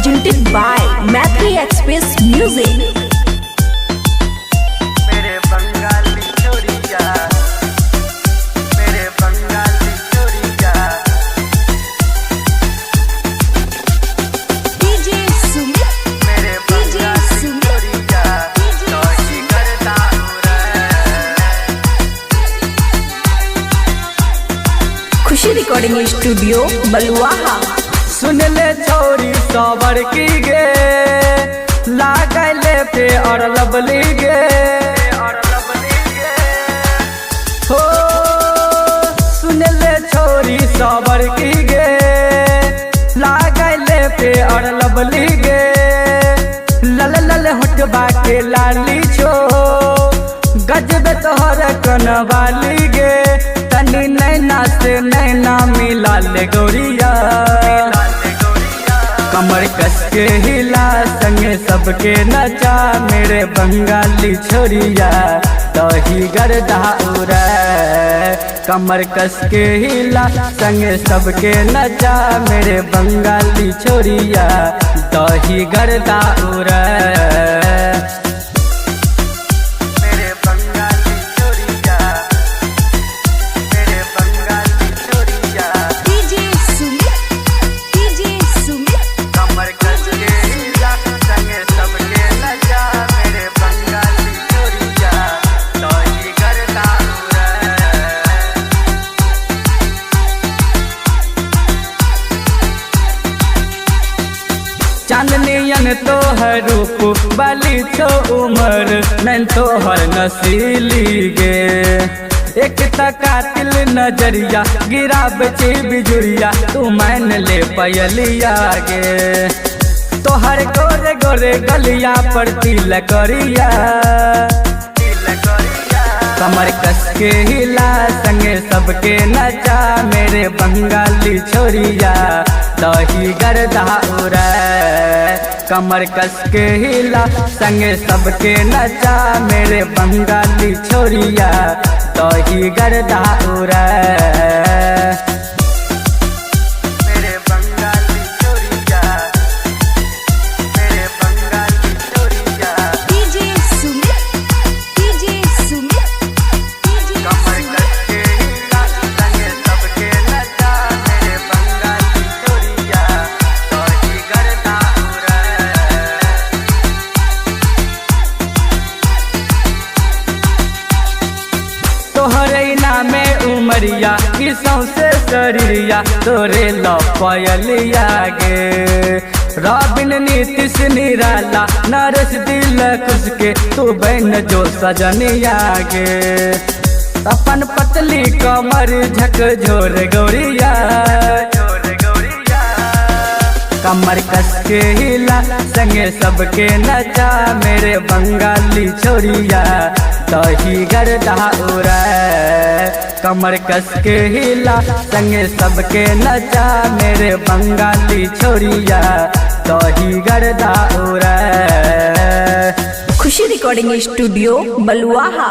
presented by Maitri Express Music. मेरे बंगाली छोरिया, मेरे बंगाली छोरिया, DJ Sumit, मेरे बंगाली छोरिया, तोही करता खुशी रिकॉर्डिंग स्टूडियो बलुआहा। सुन ले छोरी सबर की गे, लागले पे और लबली गे, हो सुन ले छोरी सबर की गे, लागले पे और लबली गे, लल लल होठबा के लाली छो, गजब तोहर कनवाली गे, तनी नैना से नैना मिला ले गौरिया, कमर कस के हिला संगे सबके नचा, मेरे बंगाली छोरिया तोही गर्दा उड़े, कमर कस के हिला संगे सबके नचा, मेरे बंगाली छोरिया तोही गर्दा उड़े, मेरे बंगाली छोरिया, मेरे बंगाली छोरिया, DJ Sumit, DJ Sumit, कमर कस के हिला संगे सबके नचा, मेरे बंगाली छोरिया तोही गर्दा उड़े। चांदनियन तो है रूप बाली तो उमर नैन तो हर नसीली गे, एक कातिल नजरिया गिरा बचे बिजुरिया, तू मान ले पयलिया गे, तो हर गोरे गोरे गलिया पर तिल करिया, कमर कस के हिला संगे सबके नचा, मेरे बंगाली छोरिया तोही गर्दा उड़े, कमर कस के हिला संगे सबके नचा, मेरे बंगाली छोरिया तोही गर्दा उड़े, मेरे बंगाली छोरिया, मेरे बंगाली छोरिया, DJ Sumit, DJ Sumit, DJ कमर कस के हिला संगे सबके नचा, मेरे बंगाली छोरिया तोही गर्दा उड़े। तोहरे नामे उमरिया की सौसे शरीरिया, तोरे लपयलिया गे, रॉबिन नीतीश निराला नरस दिल खुश के, तू बहन जो सजनिया गे, अपन पतली कमर झक झोर गौरिया, कमर कस के हिला संगे सबके नचा, मेरे बंगाली छोरिया तोही गर्दा उड़े, कमर कस के हिला संगे सबके नचा, मेरे बंगाली छोरिया तोही गर्दा उड़े। खुशी रिकॉर्डिंग स्टूडियो बलुआहा।